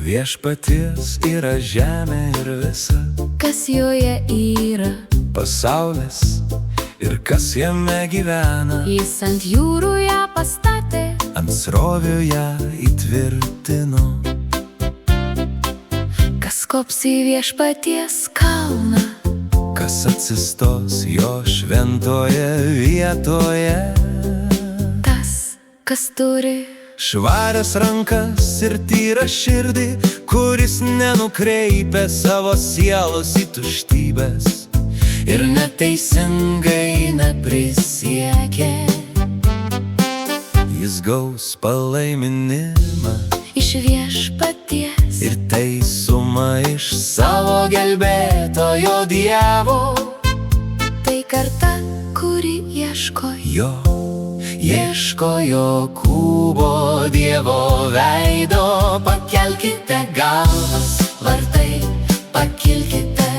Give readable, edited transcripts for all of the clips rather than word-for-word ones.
Viešpaties yra žemė ir visa, kas joje yra, pasaulis ir kas jame gyvena. jis ant jūrų ją pastatė, Ant srovių ją įtvirtino. kas kops į Viešpaties kalną, Kas atsistos jo šventoje vietoje. tas, kas turi Švarias rankas ir tyrą širdį, kuris nenukreipia savo sielos į tuštybės ir neteisingai neprisiekia. Jis gaus palaiminimą iš Viešpaties ir teisumą iš savo gelbėtojo Dievo. tai karta, kuri ieško Ieško Jokūbo Dievo veido. Pakelkite galvas, vartai, pakilkite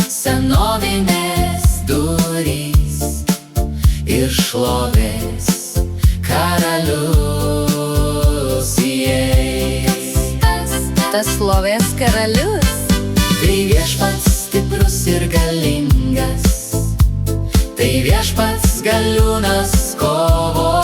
senovinės durys ir šlovės karalius įeis. tas šlovės karalius. Tai Viešpats stiprus ir galingas, tai Viešpats galiūnas kovo.